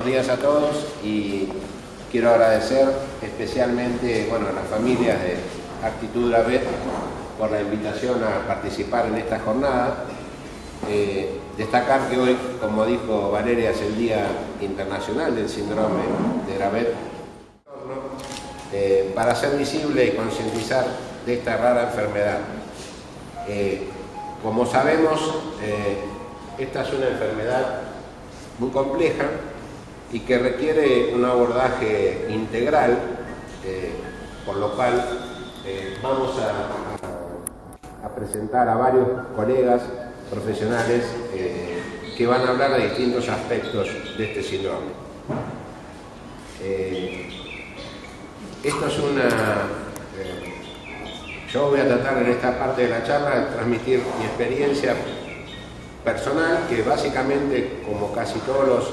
Buenos días a todos y quiero agradecer especialmente a las familias de Actitud Dravet por la invitación a participar en esta jornada. Destacar que hoy, como dijo Valeria, es el Día Internacional del Síndrome de Dravet, para hacer visible y concientizar de esta rara enfermedad. Como sabemos, esta es una enfermedad muy compleja y que requiere un abordaje integral, por lo cual vamos a presentar a varios colegas profesionales que van a hablar de distintos aspectos de este síndrome. Esto es yo voy a tratar en esta parte de la charla de transmitir mi experiencia personal, que básicamente, como casi todos los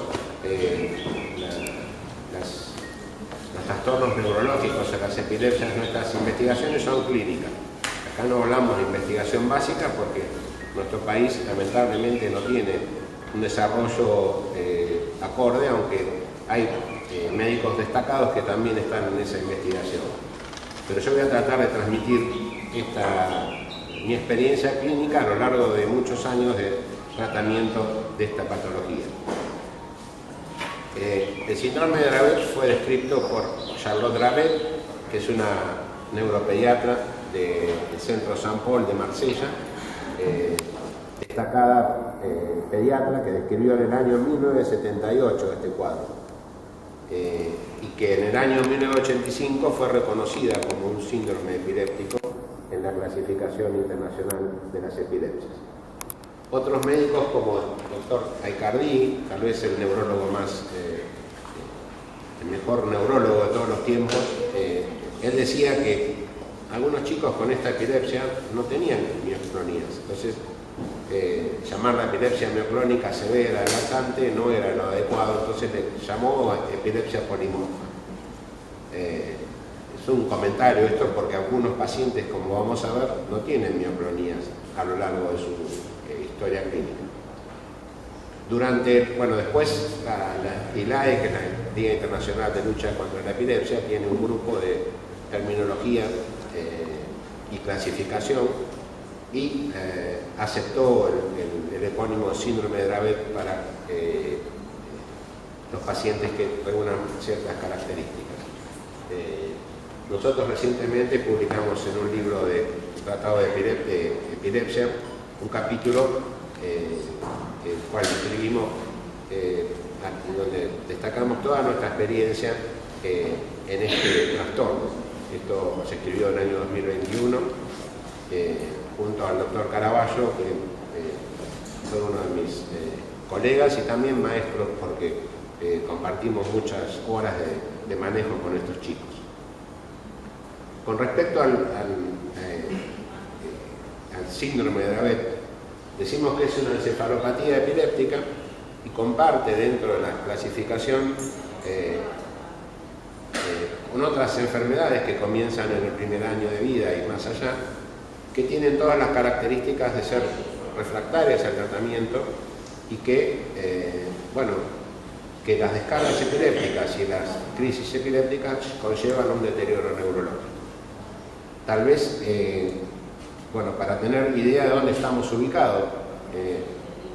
trastornos neurológicos o las epilepsias, nuestras investigaciones son clínicas. Acá no hablamos de investigación básica porque nuestro país lamentablemente no tiene un desarrollo acorde, aunque hay médicos destacados que también están en esa investigación. Pero yo voy a tratar de transmitir mi experiencia clínica a lo largo de muchos años de tratamiento de esta patología. El síndrome de Dravet fue descrito por Charlotte Dravet, que es una neuropediatra del Centro Saint Paul de Marsella, destacada pediatra que describió en el año 1978 este cuadro, y que en el año 1985 fue reconocida como un síndrome epiléptico en la clasificación internacional de las epilepsias. Otros médicos, como el doctor Aicardi, tal vez el neurólogo el mejor neurólogo de todos los tiempos, él decía que algunos chicos con esta epilepsia no tenían mioclonías. Entonces, llamar la epilepsia mioclónica severa, latente, no era lo adecuado, entonces le llamó epilepsia polimorfa. Es un comentario esto porque algunos pacientes, como vamos a ver, no tienen mioclonías a lo largo de su historia clínica. Después la ILAE, que es la Liga Internacional de Lucha contra la Epilepsia, tiene un grupo de terminología y clasificación y aceptó el epónimo síndrome de Dravet para los pacientes que reúnan ciertas características. Nosotros recientemente publicamos en un libro de tratado de epilepsia un capítulo el cual escribimos donde destacamos toda nuestra experiencia en este trastorno. Esto se escribió en el año 2021 junto al doctor Caraballo, que fue uno de mis colegas y también maestros, porque compartimos muchas horas de manejo con estos chicos. Con respecto al síndrome de Dravet, decimos que es una encefalopatía epiléptica y comparte dentro de la clasificación con otras enfermedades que comienzan en el primer año de vida y más allá, que tienen todas las características de ser refractarias al tratamiento y que las descargas epilépticas y las crisis epilépticas conllevan un deterioro neurológico. Tal vez, para tener idea de dónde estamos ubicados,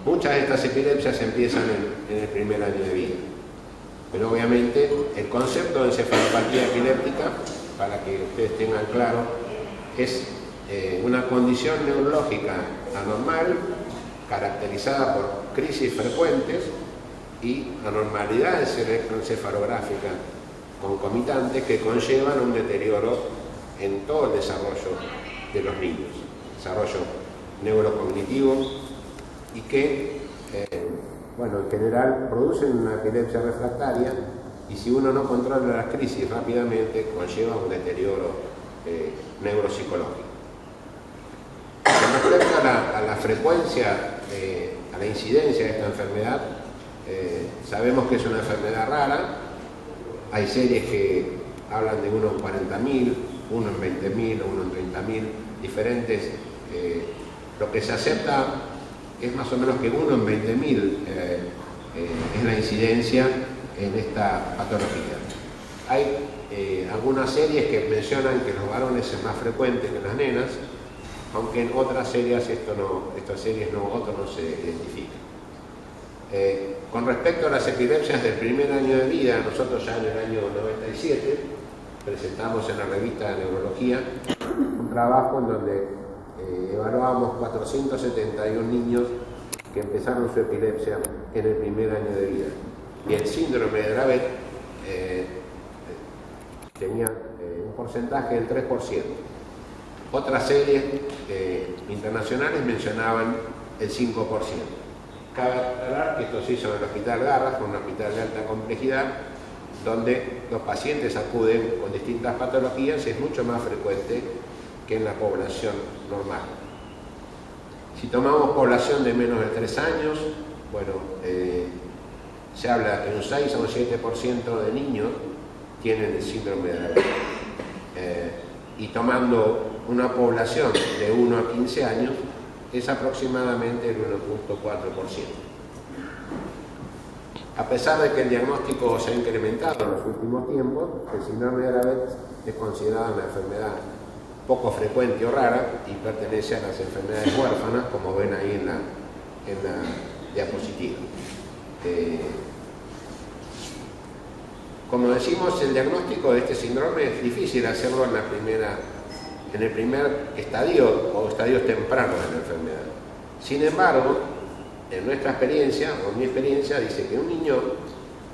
muchas de estas epilepsias empiezan en el primer año de vida. Pero obviamente el concepto de encefalopatía epiléptica, para que ustedes tengan claro, es una condición neurológica anormal caracterizada por crisis frecuentes y anormalidades electroencefalográficas concomitantes que conllevan un deterioro en todo el desarrollo de los niños, desarrollo neurocognitivo, y que en general producen una epilepsia refractaria, y si uno no controla las crisis rápidamente conlleva un deterioro neuropsicológico. Con respecto a la frecuencia, a la incidencia de esta enfermedad, sabemos que es una enfermedad rara. Hay series que hablan de uno en 40.000, uno en 20.000 o uno en 30.000, diferentes. Lo que se acepta es más o menos que uno en 20.000 es la incidencia en esta patología. Hay algunas series que mencionan que los varones es más frecuente que las nenas, aunque en otras series otro no se identifica. Con respecto a las epilepsias del primer año de vida, nosotros ya en el año 97 presentamos en la revista de Neurología un trabajo en donde evaluamos 471 niños que empezaron su epilepsia en el primer año de vida. Y el síndrome de Dravet tenía un porcentaje del 3%. Otras series internacionales mencionaban el 5%. Cabe aclarar que esto se hizo en el Hospital Garras, un hospital de alta complejidad, donde los pacientes acuden con distintas patologías y es mucho más frecuente que en la población normal. Si tomamos población de menos de 3 años, bueno, se habla que un 6 o un 7% de niños tienen el síndrome de Dravet. Y tomando una población de 1 a 15 años, es aproximadamente el 1.4%. A pesar de que el diagnóstico se ha incrementado en los últimos tiempos, el síndrome de Dravet es considerada una enfermedad poco frecuente o rara y pertenece a las enfermedades huérfanas, como ven ahí en la diapositiva. Como decimos, el diagnóstico de este síndrome es difícil hacerlo en el primer estadio o estadios tempranos de la enfermedad. Sin embargo, en nuestra experiencia, o en mi experiencia, dice que un niño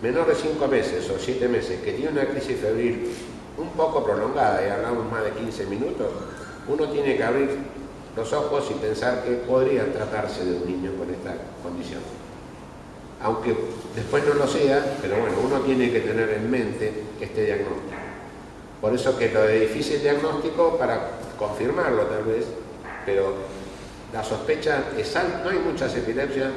menor de 5 meses o 7 meses que tiene una crisis febril un poco prolongada, y hablamos más de 15 minutos, uno tiene que abrir los ojos y pensar que podría tratarse de un niño con esta condición. Aunque después no lo sea, pero bueno, uno tiene que tener en mente este diagnóstico. Por eso que lo de difícil diagnóstico, para confirmarlo tal vez, pero la sospecha es alta. No hay muchas epilepsias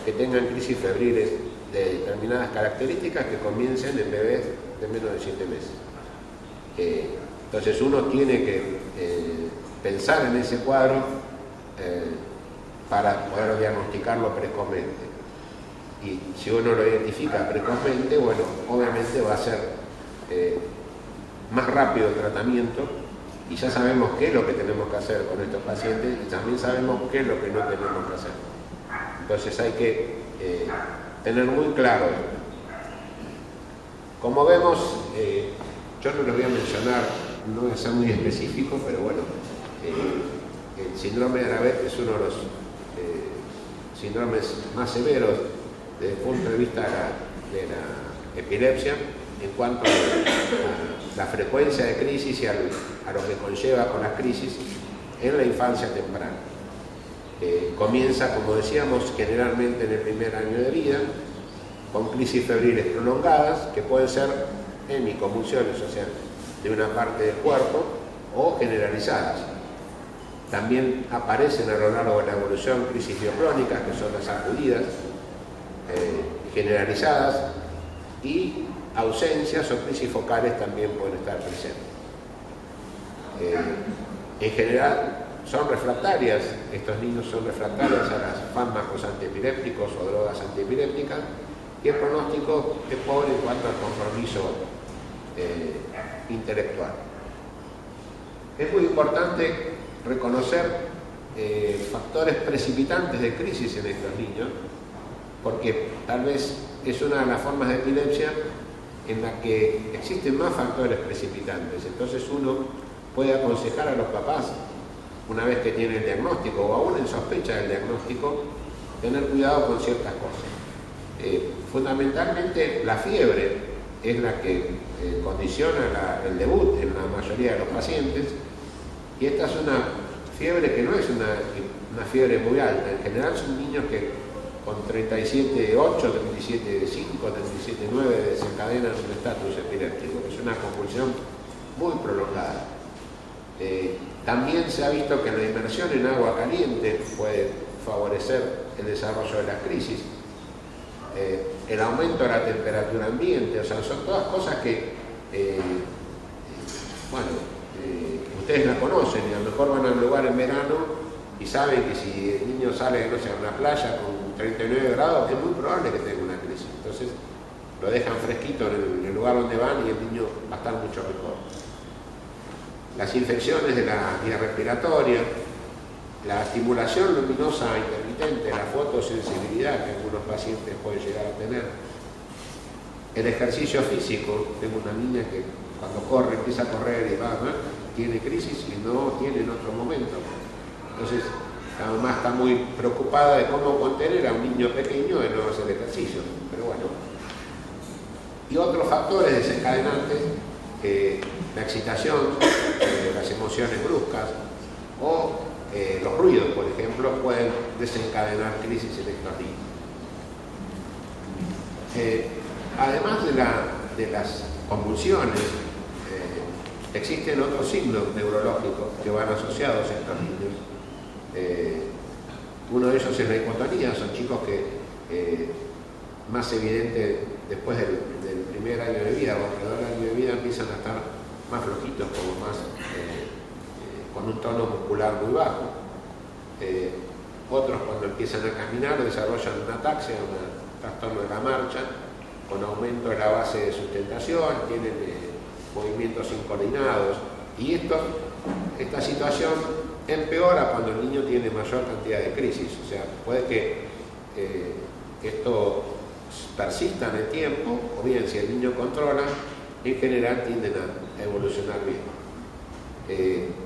que tengan crisis febriles de determinadas características que comiencen en bebés de menos de 7 meses. Entonces uno tiene que pensar en ese cuadro para poder diagnosticarlo precozmente. Y si uno lo identifica precozmente, bueno, obviamente va a ser más rápido el tratamiento y ya sabemos qué es lo que tenemos que hacer con estos pacientes y también sabemos qué es lo que no tenemos que hacer. Entonces hay que tener muy claro esto. Como vemos, yo no lo voy a mencionar, no voy a ser muy específico, pero bueno, el síndrome de Dravet es uno de los síndromes más severos desde el punto de vista de la epilepsia en cuanto a la frecuencia de crisis y a lo que conlleva con las crisis en la infancia temprana. Comienza, como decíamos, generalmente en el primer año de vida, con crisis febriles prolongadas, que pueden ser hemiconvulsiones, o sea, de una parte del cuerpo, o generalizadas. También aparecen a lo largo de la evolución crisis mioclónicas, que son las sacudidas, generalizadas, y ausencias o crisis focales también pueden estar presentes. En general son refractarias, estos niños son refractarios a los fármacos antiepilépticos o drogas antiepilépticas, y el pronóstico es pobre en cuanto al compromiso intelectual. Es muy importante reconocer factores precipitantes de crisis en estos niños, porque tal vez es una de las formas de epilepsia en la que existen más factores precipitantes. Entonces uno puede aconsejar a los papás, una vez que tiene el diagnóstico o aún en sospecha del diagnóstico, tener cuidado con ciertas cosas. Fundamentalmente la fiebre es la que condiciona el debut en la mayoría de los pacientes, y esta es una fiebre que no es una fiebre muy alta. En general son niños que con 37,8, 37,5, 37,9 desencadenan un estatus epiléptico, que es una convulsión muy prolongada. También se ha visto que la inmersión en agua caliente puede favorecer el desarrollo de las crisis. El aumento de la temperatura ambiente, o sea, son todas cosas que, ustedes las conocen y a lo mejor van a un lugar en verano y saben que si el niño sale, no sé, a una playa con 39 grados, es muy probable que tenga una crisis. Entonces, lo dejan fresquito en el lugar donde van y el niño va a estar mucho mejor. Las infecciones de la vía respiratoria, la estimulación luminosa intermitente, la fotosensibilidad que algunos pacientes pueden llegar a tener, el ejercicio físico. Tengo una niña que cuando corre, empieza a correr y va, ¿no?, tiene crisis y no tiene en otro momento. Entonces, la mamá está muy preocupada de cómo contener a un niño pequeño de no hacer ejercicio, pero bueno. Y otros factores desencadenantes, la excitación, las emociones bruscas o los ruidos, por ejemplo, pueden desencadenar crisis en estos niños. Además de las convulsiones, existen otros signos neurológicos que van asociados a estos niños. Uno de ellos es la hipotonía. Son chicos que más evidente después del primer año de vida o alrededor del año de vida empiezan a estar más flojitos, como más con un tono muscular muy bajo. Otros, cuando empiezan a caminar, desarrollan una ataxia, un trastorno de la marcha, con aumento de la base de sustentación, tienen movimientos incoordinados, y esta situación empeora cuando el niño tiene mayor cantidad de crisis. O sea, puede que esto persista en el tiempo, o bien si el niño controla, en general tienden a evolucionar bien.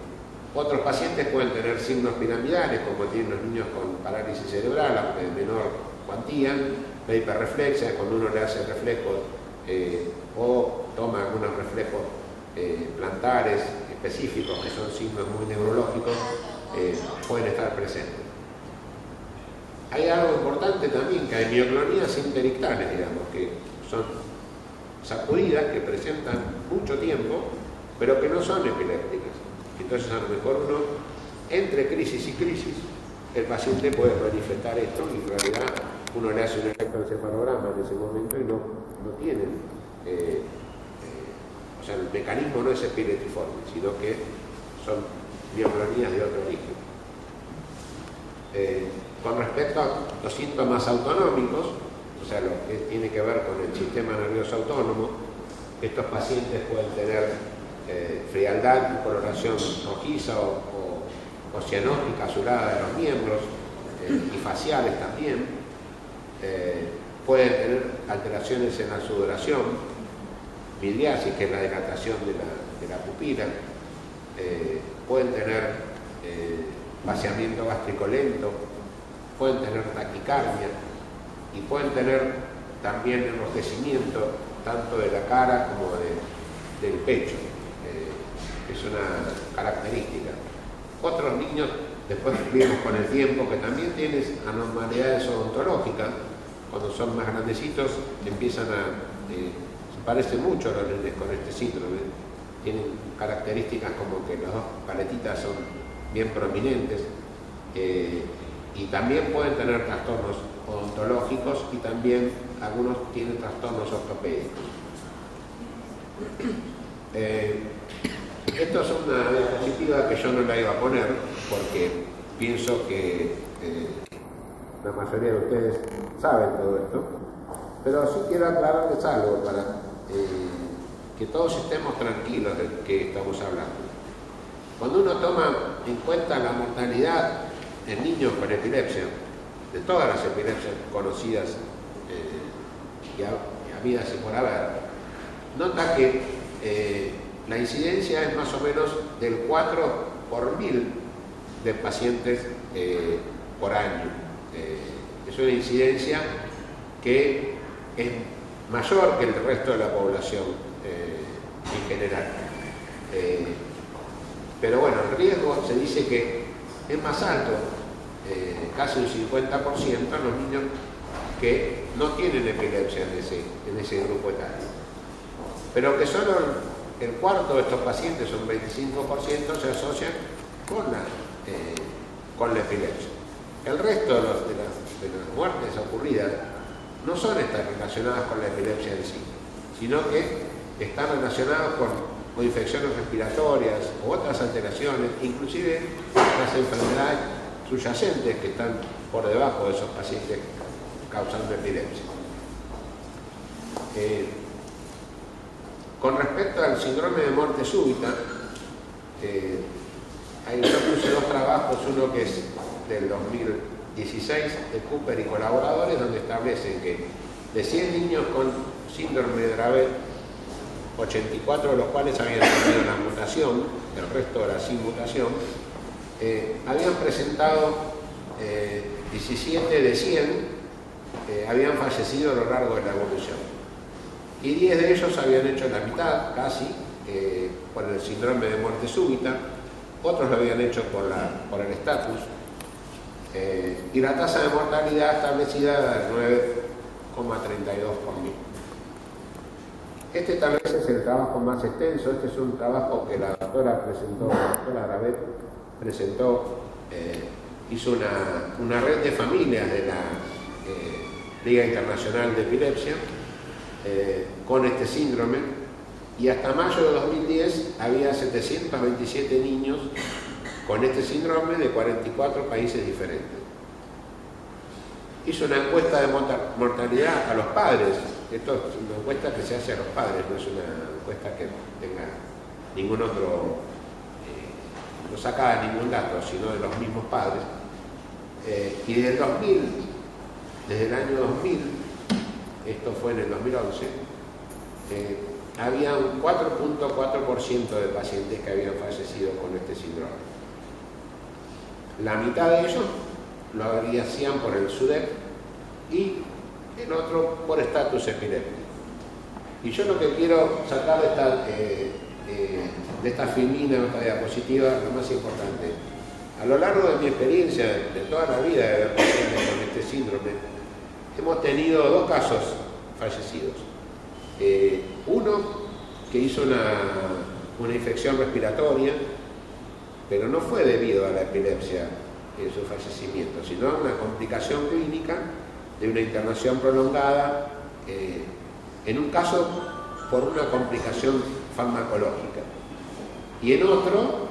Otros pacientes pueden tener signos piramidales, como tienen los niños con parálisis cerebral, aunque de menor cuantía, la hiperreflexia, cuando uno le hace reflejos o toma algunos reflejos plantares específicos, que son signos muy neurológicos, pueden estar presentes. Hay algo importante también, que hay mioclonías interictales, digamos, que son sacudidas que presentan mucho tiempo, pero que no son epilépticas. Entonces, a lo mejor uno, entre crisis y crisis, el paciente puede manifestar esto, y en realidad uno le hace un electroencefalograma en ese momento y no tienen, o sea, el mecanismo no es epileptiforme, sino que son mioclonías de otro origen. Con respecto a los síntomas autonómicos, o sea, lo que tiene que ver con el sistema nervioso autónomo, estos pacientes pueden tener frialdad, coloración rojiza o cianótica, azulada de los miembros, y faciales también. Pueden tener alteraciones en la sudoración, midriasis, que es la dilatación de la pupila. Pueden tener vaciamiento gástrico lento, pueden tener taquicardia y pueden tener también enrojecimiento tanto de la cara como del pecho. Es una característica. Otros niños, después vimos con el tiempo, que también tienen anormalidades odontológicas. Cuando son más grandecitos empiezan se parecen mucho a los nenes con este síndrome. Tienen características como que las dos paletitas son bien prominentes, y también pueden tener trastornos odontológicos, y también algunos tienen trastornos ortopédicos. Esto es una diapositiva que yo no la iba a poner porque pienso que la mayoría de ustedes saben todo esto, pero sí quiero aclararles algo para que todos estemos tranquilos de qué estamos hablando. Cuando uno toma en cuenta la mortalidad en niños con epilepsia, de todas las epilepsias conocidas y habidas y por haber, nota que la incidencia es más o menos del 4 por 1000 de pacientes por año. Es una incidencia que es mayor que el resto de la población en general. Pero bueno, el riesgo se dice que es más alto, casi un 50% en los niños que no tienen epilepsia en ese grupo etario. Pero que solo el cuarto de estos pacientes, un 25%, se asocian con la epilepsia. El resto de las muertes ocurridas no son relacionadas con la epilepsia en sí, sino que están relacionadas con infecciones respiratorias o otras alteraciones, inclusive las enfermedades subyacentes que están por debajo de esos pacientes causando epilepsia. Con respecto al síndrome de muerte súbita, yo puse dos trabajos, uno que es del 2016 de Cooper y colaboradores, donde establecen que de 100 niños con síndrome de Dravet, 84 de los cuales habían tenido la mutación, el resto era sin mutación, habían presentado 17 de 100 habían fallecido a lo largo de la evolución. Y 10 de ellos habían hecho la mitad, casi, por el síndrome de muerte súbita, otros lo habían hecho por el estatus, y la tasa de mortalidad establecida era de 9,32 por mil. Este tal vez es el trabajo más extenso. Este es un trabajo que la doctora Dravet presentó, hizo una red de familias de la Liga Internacional de Epilepsia con este síndrome, y hasta mayo de 2010 había 727 niños con este síndrome de 44 países diferentes. Hizo una encuesta de mortalidad a los padres. Esto es una encuesta que se hace a los padres, no es una encuesta que tenga ningún otro, no saca ningún dato, sino de los mismos padres. Y desde el año 2000, esto fue en el 2011, había un 4,4% de pacientes que habían fallecido con este síndrome. La mitad de ellos lo hacían por el SUDEP y el otro por estatus epiléptico. Y yo lo que quiero sacar de esta filmina, de esta diapositiva, lo más importante, a lo largo de mi experiencia, de toda la vida de ver pacientes con este síndrome, hemos tenido dos casos fallecidos. Uno que hizo una infección respiratoria, pero no fue debido a la epilepsia en su fallecimiento, sino a una complicación clínica de una internación prolongada, en un caso por una complicación farmacológica, y en otro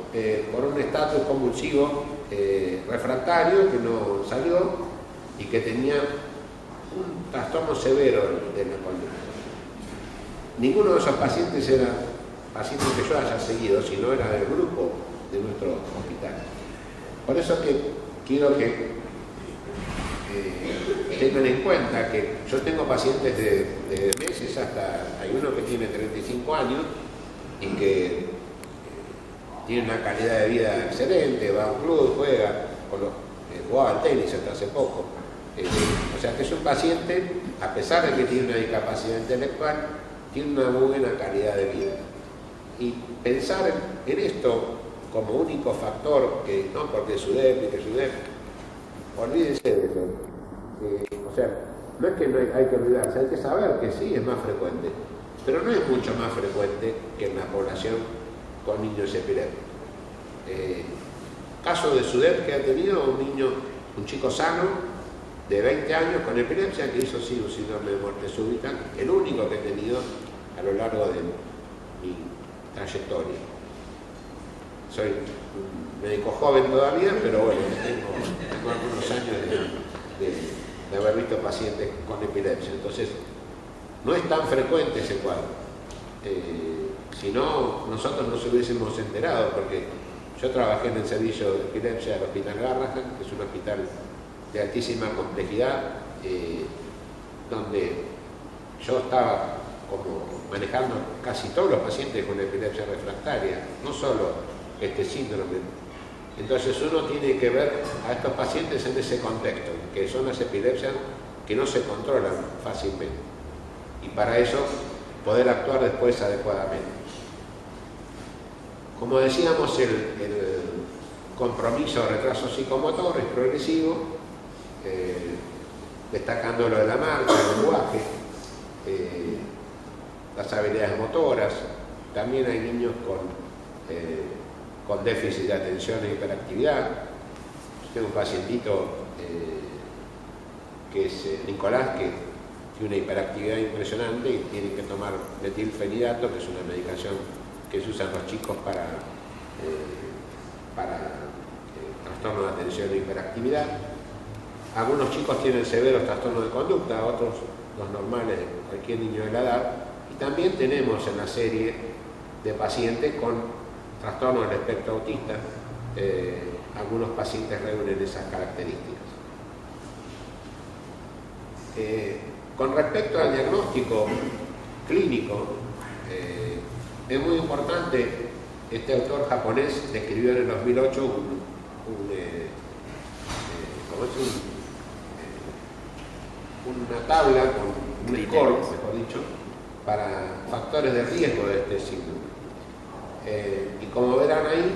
por un estatus convulsivo refractario que no salió y que tenía un trastorno severo de la conducta. Ninguno de esos pacientes era pacientes que yo haya seguido, sino era del grupo de nuestro hospital. Por eso que quiero que tengan en cuenta que yo tengo pacientes de meses hasta, hay uno que tiene 35 años y que tiene una calidad de vida excelente, va a un club, jugaba al tenis hasta hace poco. O sea que es un paciente, a pesar de que tiene una discapacidad intelectual, tiene una muy buena calidad de vida. Y pensar en esto como único factor, que no porque SUDEP y que SUDEP, olvídense de eso. O sea, no es que no hay que olvidarse, hay que saber que sí es más frecuente, pero no es mucho más frecuente que en la población con niños epilépticos. Caso de SUDEP que ha tenido un chico sano de 20 años con epilepsia que hizo sí un síndrome de muerte súbita, el único que he tenido a lo largo de mi trayectoria. Soy un médico joven todavía, pero bueno, tengo algunos años de haber visto pacientes con epilepsia. Entonces, no es tan frecuente ese cuadro. Si no, nosotros nos hubiésemos enterado, porque yo trabajé en el servicio de epilepsia del Hospital Garrahan, que es un hospital de altísima complejidad, donde yo estaba como manejando casi todos los pacientes con epilepsia refractaria, no solo este síndrome. Entonces uno tiene que ver a estos pacientes en ese contexto, que son las epilepsias que no se controlan fácilmente, y para eso poder actuar después adecuadamente. Como decíamos, el compromiso de retraso psicomotor es progresivo, destacando lo de la marcha, el lenguaje, las habilidades motoras. También hay niños con déficit de atención e hiperactividad. Yo tengo un pacientito que es Nicolás, que tiene una hiperactividad impresionante y tiene que tomar metilfenidato, que es una medicación que se usa en los chicos para trastorno de atención e hiperactividad. Algunos chicos tienen severos trastornos de conducta, otros los normales de cualquier niño de la edad, y también tenemos en la serie de pacientes con trastorno del espectro autista, algunos pacientes reúnen esas características. Con respecto al diagnóstico clínico, es muy importante, este autor japonés describió en el 2008 una tabla con un score, mejor dicho, para factores de riesgo de este síndrome. Y como verán ahí,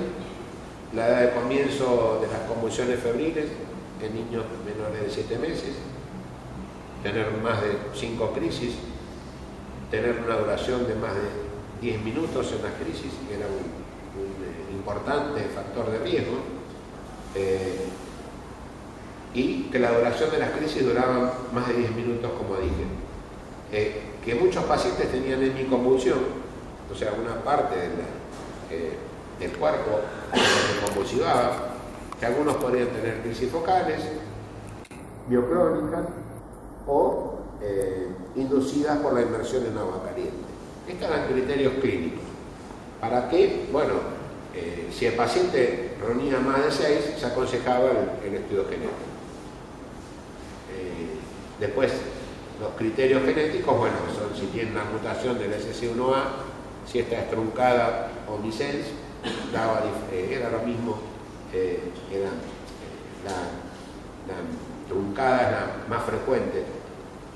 la edad de comienzo de las convulsiones febriles en niños menores de 7 meses, tener más de 5 crisis, tener una duración de más de 10 minutos en las crisis, que era un importante factor de riesgo, y que la duración de las crisis duraba más de 10 minutos, como dije. Que muchos pacientes tenían hemiconvulsión, o sea, una parte del cuerpo se convulsivaba, que algunos podrían tener crisis focales, mioclónicas o inducidas por la inmersión en agua caliente. Estos eran criterios clínicos. ¿Para qué? Bueno, si el paciente reunía más de 6, se aconsejaba el estudio genético. Después, los criterios genéticos, bueno, son si tiene una mutación del SC1A, si esta es truncada o missense, era lo mismo, la truncada es la más frecuente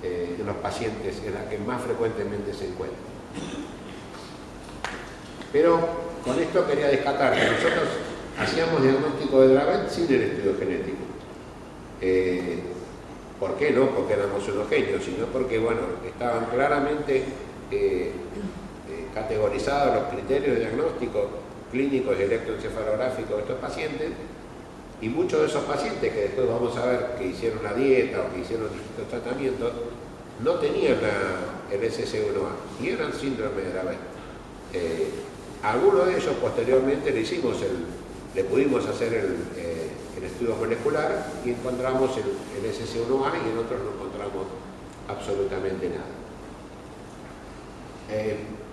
de los pacientes, es la que más frecuentemente se encuentra. Pero con esto quería destacar que nosotros hacíamos diagnóstico de Dravet sin el estudio genético. ¿Por qué no? Porque éramos unos genios, sino porque, bueno, estaban claramente categorizados los criterios de diagnóstico clínicos y electroencefalográficos de estos pacientes, y muchos de esos pacientes que después vamos a ver que hicieron una dieta o que hicieron distintos tratamientos, no tenían el SC1A y eran síndrome de Dravet. Algunos de ellos posteriormente le pudimos hacer el estudio molecular y encontramos el SC1A, y en otros no encontramos absolutamente nada.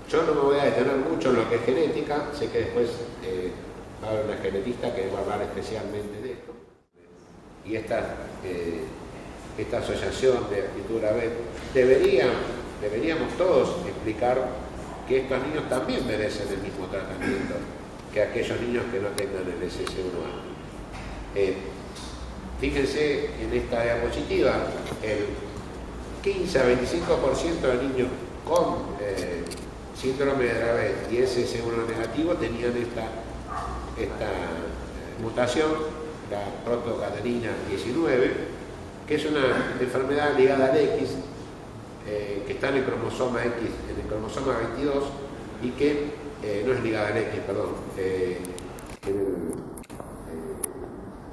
Yo no me voy a detener mucho en lo que es genética, sé que después va a haber una genetista que va a hablar especialmente de esto. Y esta asociación de actitud Dravet, deberíamos todos explicar que estos niños también merecen el mismo tratamiento que aquellos niños que no tengan el SC1A. Fíjense en esta diapositiva, el 15 a 25% de niños con síndrome de Dravet y SC1 negativo tenían esta mutación, la protocatenina 19, que es una enfermedad ligada al X, que está en el cromosoma X, en el cromosoma 22, y que no es ligada al X, perdón, en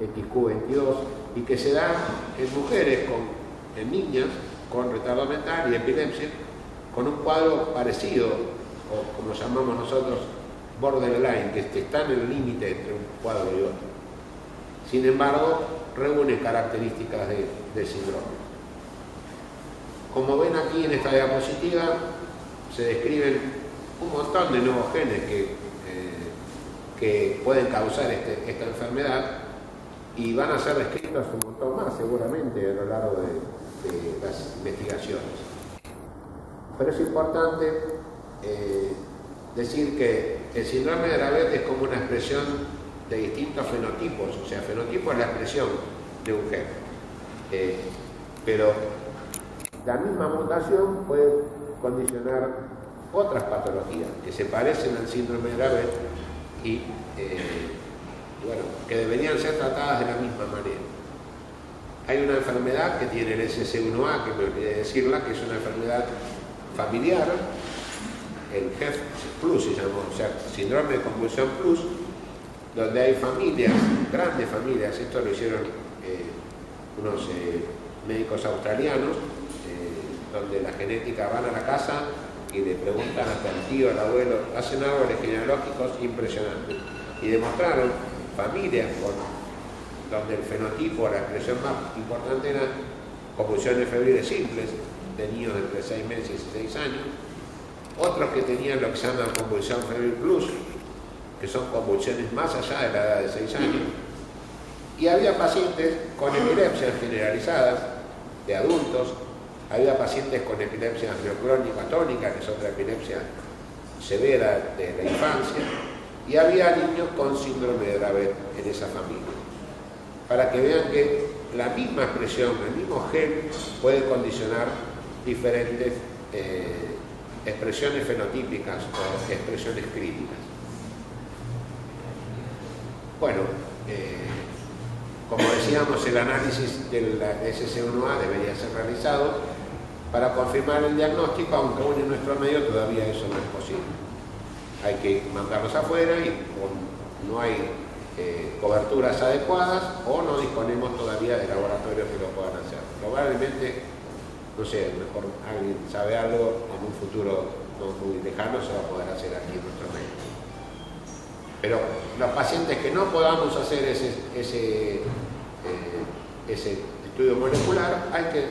el XQ22, y que se da en mujeres, en niñas con retardo mental y epilepsia, con un cuadro parecido, o como llamamos nosotros, borderline, que está en el límite entre un cuadro y otro. Sin embargo, reúne características de síndrome. Como ven aquí en esta diapositiva, se describen un montón de nuevos genes que pueden causar esta enfermedad, y van a ser descritos un montón más seguramente a lo largo de las investigaciones. Pero es importante decir que el síndrome de Dravet es como una expresión de distintos fenotipos, o sea, fenotipo es la expresión de un gen. Pero la misma mutación puede condicionar otras patologías que se parecen al síndrome de Dravet y bueno, que deberían ser tratadas de la misma manera. Hay una enfermedad que tiene el SC1A, que me olvidé decirla, que es una enfermedad familiar, el HEF Plus se llamó, o sea, síndrome de convulsión plus, donde hay familias, grandes familias, esto lo hicieron unos médicos australianos, donde la genética van a la casa y le preguntan hasta el tío, al abuelo, hacen árboles genealógicos impresionantes, y demostraron familias donde el fenotipo, la expresión más importante era convulsiones febriles simples, niños de entre 6 meses y 6 años, otros que tenían lo que se llama convulsión febril plus, que son convulsiones más allá de la edad de 6 años, y había pacientes con epilepsias generalizadas de adultos, había pacientes con epilepsia mioclónica tónica, que es otra epilepsia severa de la infancia, y había niños con síndrome de Dravet en esa familia, para que vean que la misma expresión, el mismo gen puede condicionar diferentes expresiones fenotípicas o expresiones clínicas. Bueno, como decíamos, el análisis del SC1A debería ser realizado para confirmar el diagnóstico, aunque aún en nuestro medio todavía eso no es posible. Hay que mandarlos afuera y no hay coberturas adecuadas o no disponemos todavía de laboratorios que lo puedan hacer. Probablemente, no sé, mejor alguien sabe algo, en un futuro no muy lejano se va a poder hacer aquí en nuestro medio. Pero los pacientes que no podamos hacer ese estudio molecular, hay que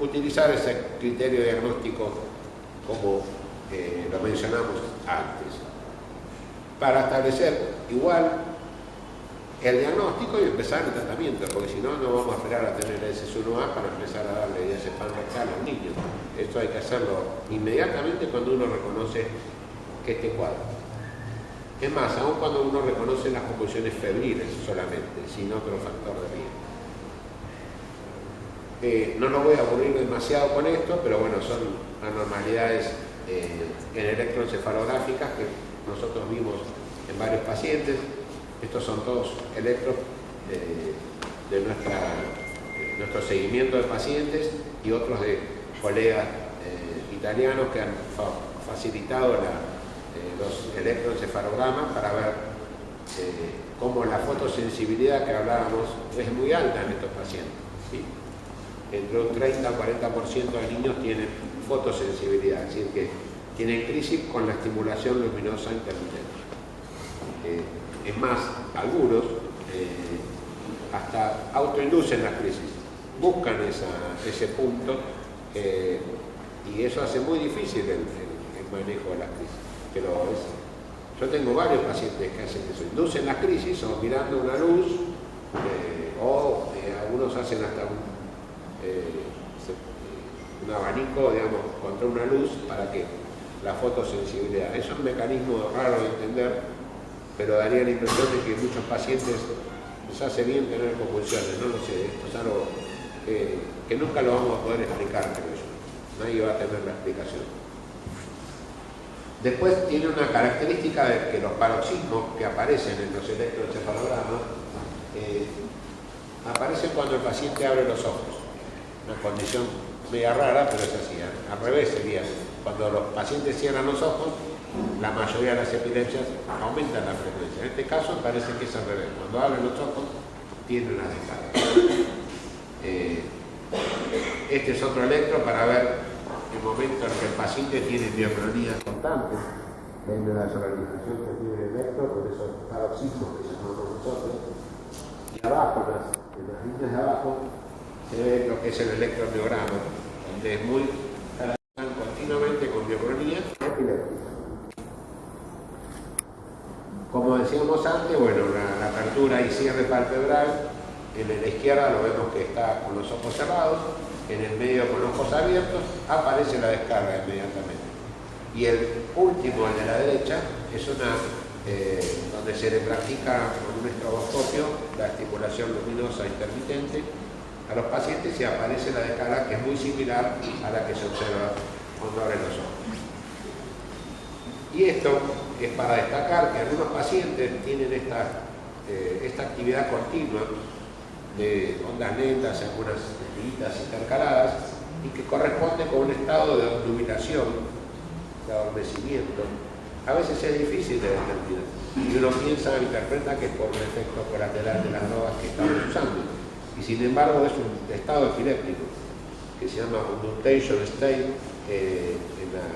utilizar ese criterio diagnóstico como lo mencionamos antes, para establecer igual el diagnóstico y empezar el tratamiento, porque si no, no vamos a esperar a tener el SS1A para empezar a darle diazepam rectal a los niños. Esto hay que hacerlo inmediatamente cuando uno reconoce este cuadro. Es más, aún cuando uno reconoce las convulsiones febriles solamente, sin otro factor de riesgo. No lo voy a aburrir demasiado con esto, pero bueno, son anormalidades en electroencefalográficas que nosotros vimos en varios pacientes. Estos son todos electros de nuestro seguimiento de pacientes y otros de colegas italianos que han facilitado los electroencefalogramas para ver cómo la fotosensibilidad que hablábamos es muy alta en estos pacientes, ¿sí? Entre un 30 a 40% de niños tienen fotosensibilidad, es decir, que tienen crisis con la estimulación luminosa intermitente. Es más, algunos hasta autoinducen las crisis, buscan ese punto y eso hace muy difícil el manejo de las crisis. Pero yo tengo varios pacientes que hacen eso, inducen las crisis o mirando una luz algunos hacen hasta un abanico, digamos, contra una luz para que la fotosensibilidad. Es un mecanismo raro de entender, pero daría la impresión de que muchos pacientes les hace bien tener convulsiones, no lo sé, esto es algo que nunca lo vamos a poder explicar, creo yo. Nadie va a tener la explicación. Después tiene una característica de que los paroxismos que aparecen en los electroencefalogramas aparecen cuando el paciente abre los ojos. Una condición media rara, pero es así. Al revés sería, cuando los pacientes cierran los ojos, la mayoría de las epilepsias aumentan la frecuencia. En este caso parece que es al revés. Cuando abren los ojos, tienen la descarga. Este es otro electro para ver el momento en que el paciente tiene mioclonía constante. En la solarización que tiene el electro, por esos paroxismos que llamamos nosotros. Y abajo, en las líneas de abajo, se ve lo que es el electromiograma, donde es muy continuamente con mioclonía epiléptica. Como decíamos antes, bueno, la apertura y cierre palpebral, en la izquierda lo vemos que está con los ojos cerrados, en el medio con los ojos abiertos, aparece la descarga inmediatamente. Y el último, el de la derecha, es donde se le practica con un estroboscopio la estimulación luminosa intermitente a los pacientes y aparece la descarga que es muy similar a la que se observa cuando abren los ojos. Y esto es para destacar que algunos pacientes tienen esta actividad continua de ondas lentas, algunas tiritas intercaladas, y que corresponde con un estado de obnubilación, de adormecimiento. A veces es difícil de determinar, y uno piensa, interpreta que es por un efecto colateral de las drogas que estamos usando, y sin embargo es un estado epiléptico, que se llama Obnutation State en la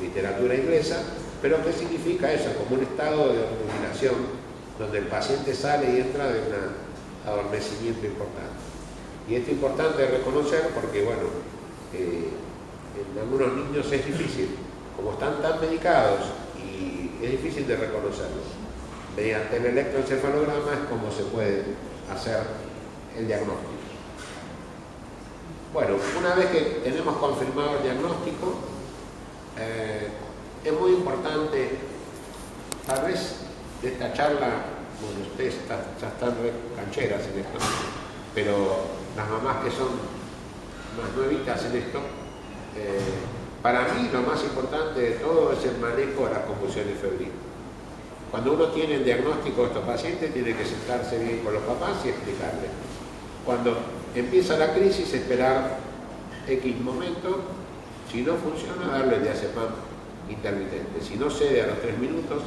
literatura inglesa, pero que significa eso, como un estado de obnubilación, donde el paciente sale y entra de un adormecimiento importante. Y esto es importante reconocer porque, bueno, en algunos niños es difícil, como están tan medicados y es difícil de reconocerlos. Mediante el electroencefalograma es como se puede hacer el diagnóstico. Bueno, una vez que tenemos confirmado el diagnóstico, es muy importante, tal vez de esta charla, bueno, ustedes ya están re cancheras en esto, pero las mamás que son más nuevitas en esto, para mí lo más importante de todo es el manejo de las convulsiones febriles. Cuando uno tiene el diagnóstico de estos pacientes, tiene que sentarse bien con los papás y explicarles. Cuando empieza la crisis, esperar X momento, si no funciona, darle diazepam intermitente. Si no cede a los 3 minutos,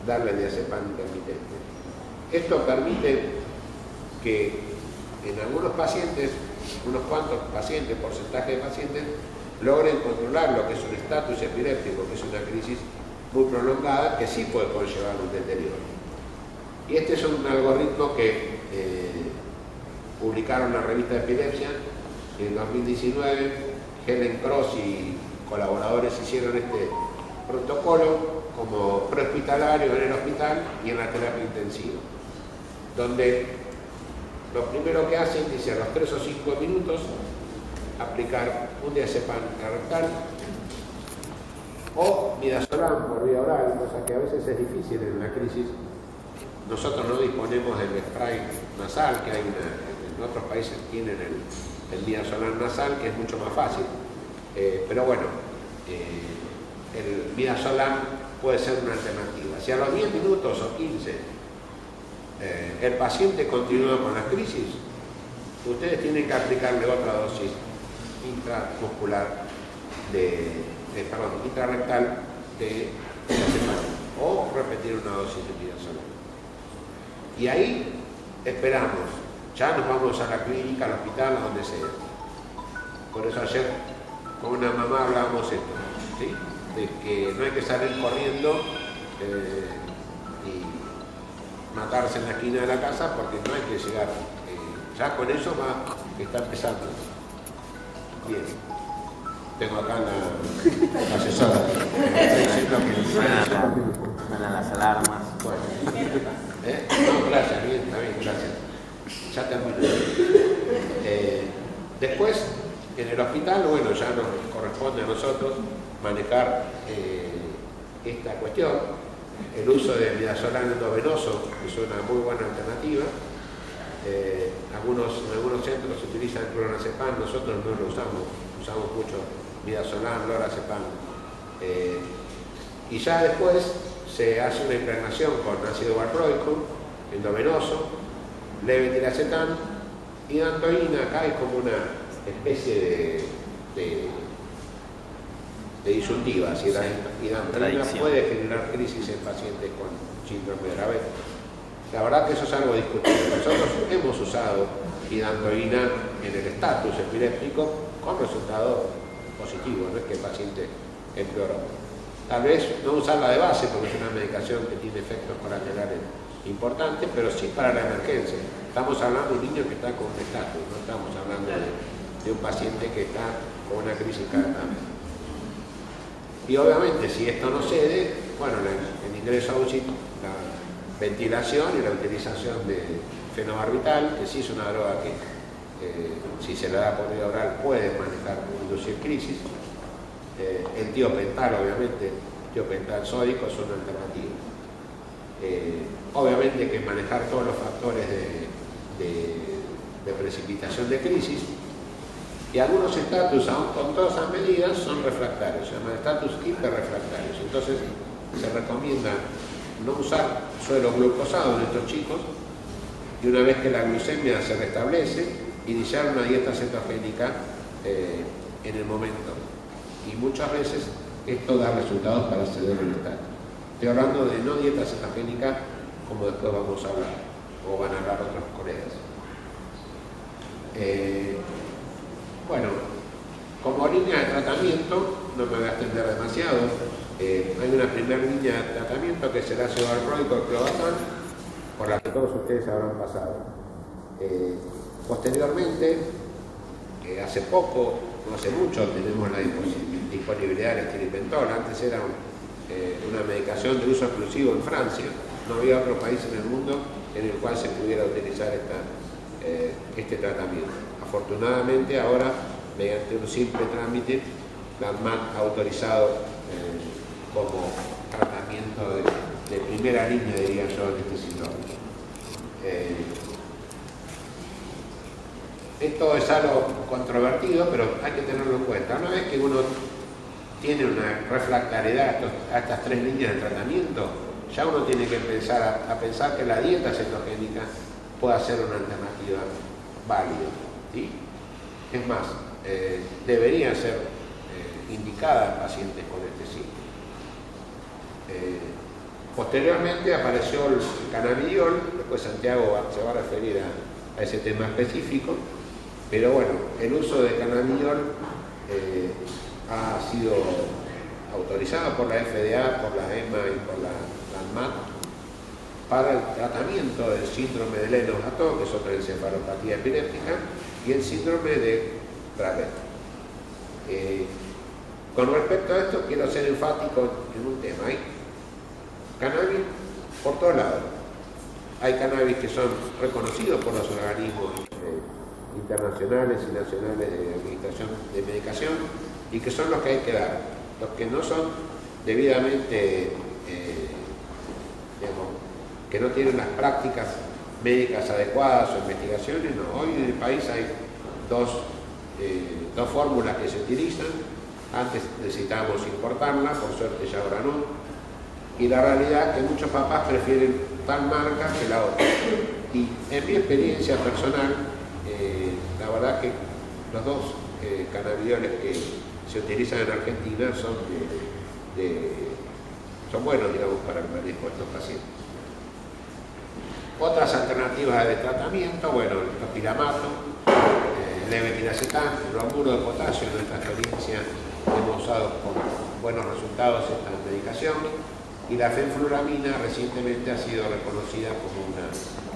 darle diazepam intermitente. Esto permite que en algunos pacientes, unos cuantos pacientes, porcentaje de pacientes, logren controlar lo que es un estatus epiléptico, que es una crisis muy prolongada, que sí puede conllevar un deterioro. Y este es un algoritmo que publicaron en la revista de Epilepsia en 2019. Helen Cross y colaboradores hicieron este protocolo como prehospitalario en el hospital y en la terapia intensiva, donde lo primero que hacen, dice, a los 3 o 5 minutos aplicar un diazepam rectal o midazolam por vía oral, cosa que a veces es difícil en la crisis. Nosotros no disponemos del spray nasal, que hay en otros países tienen el midazolam nasal, que es mucho más fácil. Pero bueno, el midazolam puede ser una alternativa. Si a los 10 minutos o 15 el paciente continúa con la crisis, ustedes tienen que aplicarle otra dosis intramuscular intrarrectal de diazepam o repetir una dosis de midazolam. Y ahí esperamos, ya nos vamos a la clínica, al hospital, a donde sea. Por eso ayer con una mamá hablábamos esto, ¿sí? De que no hay que salir corriendo y matarse en la esquina de la casa, porque no hay que llegar. Ya con eso está empezando. Bien. Tengo acá la asesora. Suenan las alarmas. Bueno. No, gracias, bien, está bien, gracias. Ya termino. Después, en el hospital, bueno, ya nos corresponde a nosotros manejar esta cuestión. El uso de midazolam endovenoso es una muy buena alternativa. En algunos centros se utiliza el clonazepam, nosotros no lo usamos mucho midazolam, lorazepam. Y ya después se hace una impregnación con ácido valproico, endovenoso, levetiracetam y dantoína. Acá es como una especie de disyuntiva, si la dantoína puede generar crisis en pacientes con síndrome de Dravet. La verdad que eso es algo discutible. Nosotros hemos usado hidantoína en el estatus epiléptico con resultado positivo, no es que el paciente empeoró. Tal vez no usarla de base porque es una medicación que tiene efectos colaterales importantes, pero sí para la emergencia. Estamos hablando de un niño que está con un estatus, no estamos hablando de un paciente que está con una crisis cada tanto. Y obviamente si esto no cede, bueno, el ingreso a UCI, la ventilación y la utilización de fenobarbital, que sí es una droga que si se le da por vía oral puede manejar, inducir crisis. El tiopental, obviamente, el tiopental sódico es una alternativa. Obviamente hay que manejar todos los factores de precipitación de crisis, y algunos estatus, aún con todas esas medidas, son refractarios, se llaman estatus hiperrefractarios. Entonces se recomienda no usar suelo glucosado en estos chicos, y una vez que la glucemia se restablece, iniciar una dieta cetogénica en el momento. Y muchas veces esto da resultados para acceder al estatus. Estoy hablando de no dieta cetogénica, como después vamos a hablar, o van a hablar otros colegas. Bueno, como línea de tratamiento, no me voy a extender demasiado, hay una primera línea de tratamiento que es el ácido valproico, el clobazam, por la que todos ustedes habrán pasado. Posteriormente, hace poco, no hace mucho tenemos la disponibilidad del estilipentol. Antes era una medicación de uso exclusivo en Francia. No había otro país en el mundo en el cual se pudiera utilizar este tratamiento. Afortunadamente ahora, mediante un simple trámite, la ANMAT ha autorizado como tratamiento de primera línea, diría yo, en este síndrome. Esto es algo controvertido, pero hay que tenerlo en cuenta. Una vez que uno tiene una refractariedad a estas 3 líneas de tratamiento, ya uno tiene que empezar a pensar que la dieta cetogénica pueda ser una alternativa válida, ¿sí? Es más, debería ser indicada en pacientes con este síndrome. Posteriormente apareció el cannabidiol, después Santiago se va a referir a ese tema específico, pero bueno, el uso de cannabidiol ha sido autorizado por la FDA, por la EMA y por la ANMAT para el tratamiento del síndrome de Lennox-Gastaut, que es otra encefalopatía epiléptica, y el síndrome de Dravet. Con respecto a esto, quiero ser enfático en un tema. Hay cannabis por todos lados. Hay cannabis que son reconocidos por los organismos internacionales y nacionales de administración de medicación y que son los que hay que dar. Los que no son debidamente, que no tienen las prácticas médicas adecuadas o investigaciones, no. Hoy en el país hay dos fórmulas que se utilizan. Antes necesitábamos importarla, por suerte ya ahora no. Y la realidad es que muchos papás prefieren tal marca que la otra. Y en mi experiencia personal, la verdad que los dos cannabidioles que se utilizan en Argentina son buenos, digamos, para el manejo de estos pacientes. Otras alternativas de tratamiento, bueno, el topiramato, el levetiracetam, el bromuro de potasio. En nuestra experiencia hemos usado con buenos resultados esta medicación, y la fenfluramina recientemente ha sido reconocida como una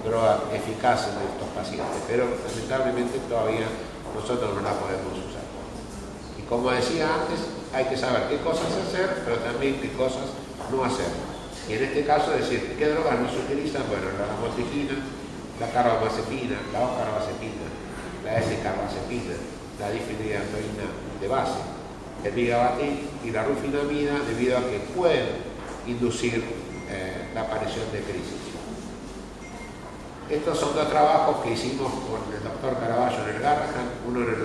droga eficaz en estos pacientes, pero lamentablemente todavía nosotros no la podemos usar. Y como decía antes, hay que saber qué cosas hacer, pero también qué cosas no hacer. Y en este caso decir qué drogas no se utilizan, bueno, la lamotrigina, la carbamazepina, la ocarbazepina, la L-carbazepina, la difenhidramina de base, el vigabatrin y la rufinamida, debido a que pueden inducir la aparición de crisis. Estos son dos trabajos que hicimos con el doctor Caraballo en el Garrahan, uno en el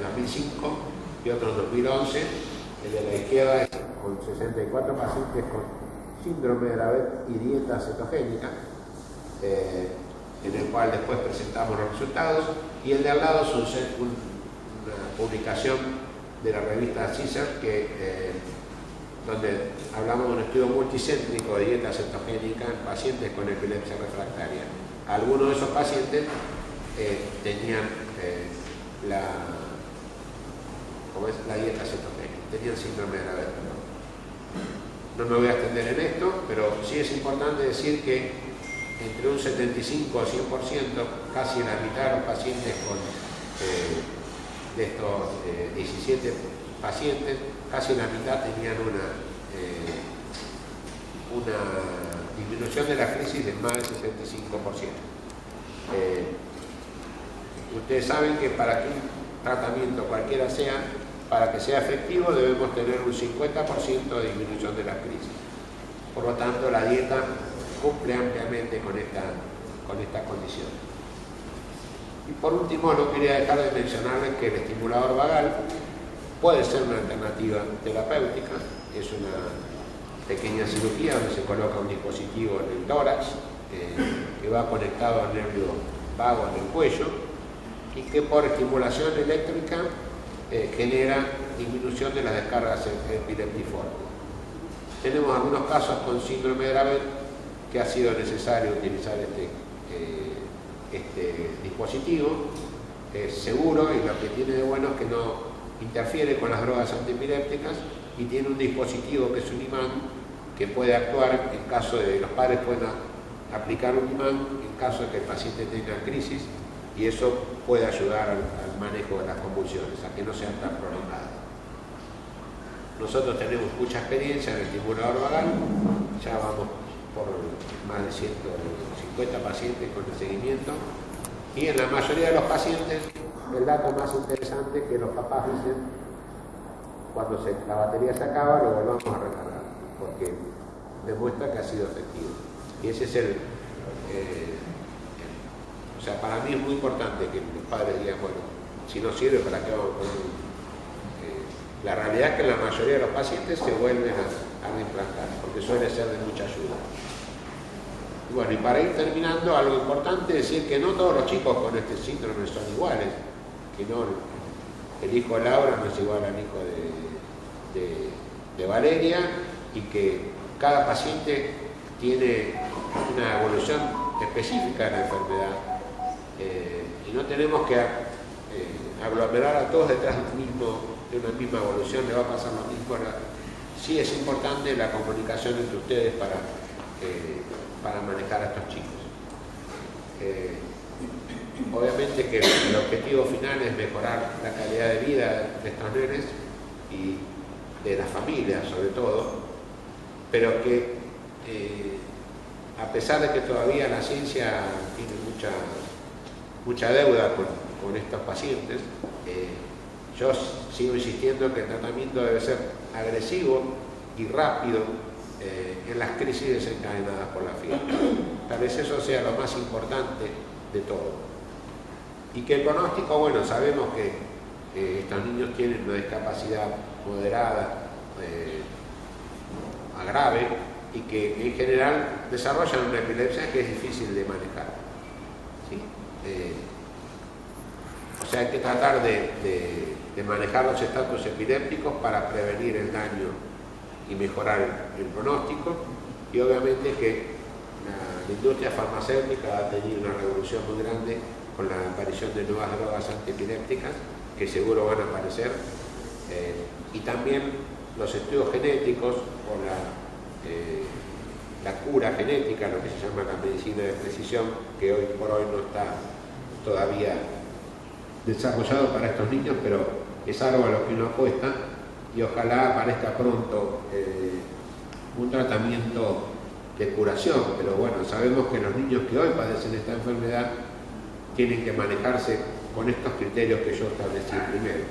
2005 y otro en 2011. El de la izquierda es con 64 pacientes con síndrome de Dravet y dieta cetogénica, en el cual después presentamos los resultados, y el de al lado es una publicación de la revista CISER donde hablamos de un estudio multicéntrico de dieta cetogénica en pacientes con epilepsia refractaria. Algunos de esos pacientes tenían la dieta cetogénica, tenían síndrome de Dravet. No me voy a extender en esto, pero sí es importante decir que entre un 75 o 100%, casi la mitad de los pacientes de estos 17 pacientes, casi la mitad tenían una disminución de la crisis de más del 65%. Ustedes saben que para que un tratamiento cualquiera sea, para que sea efectivo, debemos tener un 50% de disminución de la crisis. Por lo tanto, la dieta cumple ampliamente con esta condición. Y por último, no quería dejar de mencionarles que el estimulador vagal puede ser una alternativa terapéutica. Es una pequeña cirugía donde se coloca un dispositivo en el tórax que va conectado al nervio vago en el cuello y que por estimulación eléctrica genera disminución de las descargas epileptiformes. Tenemos algunos casos con síndrome de Dravet que ha sido necesario utilizar este dispositivo. Es seguro, y lo que tiene de bueno es que no interfiere con las drogas antiepilépticas y tiene un dispositivo que es un imán que puede actuar en caso de que los padres puedan aplicar un imán en caso de que el paciente tenga crisis y eso puede ayudar al manejo de las convulsiones, a que no sean tan prolongadas. Nosotros tenemos mucha experiencia en el estimulador vagal, ya vamos por más de 150 pacientes con el seguimiento, y en la mayoría de los pacientes el dato más interesante que los papás dicen: cuando la batería se acaba lo volvamos a recargar, porque demuestra que ha sido efectivo. Y ese es o sea, para mí es muy importante que los padres digan: bueno, si no sirve, ¿para qué vamos a poner? La realidad es que la mayoría de los pacientes se vuelven a reimplantar, porque suele ser de mucha ayuda. Y bueno, y para ir terminando, algo importante es decir que no todos los chicos con este síndrome son iguales, que no, el hijo de Laura no es igual al hijo de Valeria, y que cada paciente tiene una evolución específica de la enfermedad, y no tenemos que aglomerar a todos detrás de una misma evolución, le va a pasar lo mismo. Sí es importante la comunicación entre ustedes para manejar a estos chicos. Obviamente que el objetivo final es mejorar la calidad de vida de estos nenes y de las familias sobre todo, pero que a pesar de que todavía la ciencia tiene mucha deuda con estos pacientes, yo sigo insistiendo que el tratamiento debe ser agresivo y rápido en las crisis desencadenadas por la fiebre. Tal vez eso sea lo más importante de todo. Y que el pronóstico, bueno, sabemos que estos niños tienen una discapacidad moderada a grave, y que en general desarrollan una epilepsia que es difícil de manejar, ¿sí? O sea, hay que tratar de manejar los estatus epilépticos para prevenir el daño y mejorar el pronóstico. Y obviamente que la industria farmacéutica ha tenido una revolución muy grande con la aparición de nuevas drogas antiepilépticas, que seguro van a aparecer, y también los estudios genéticos o la cura genética, lo que se llama la medicina de precisión, que hoy por hoy no está todavía desarrollado para estos niños, pero es algo a lo que uno apuesta, y ojalá aparezca pronto un tratamiento de curación. Pero bueno, sabemos que los niños que hoy padecen esta enfermedad tienen que manejarse con estos criterios que yo establecí primero.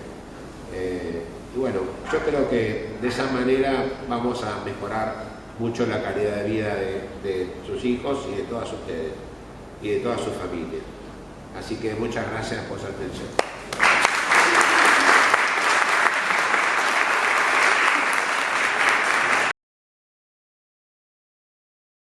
Y bueno, yo creo que de esa manera vamos a mejorar mucho la calidad de vida de sus hijos y de todas ustedes y de toda su familia. Así que muchas gracias por su atención.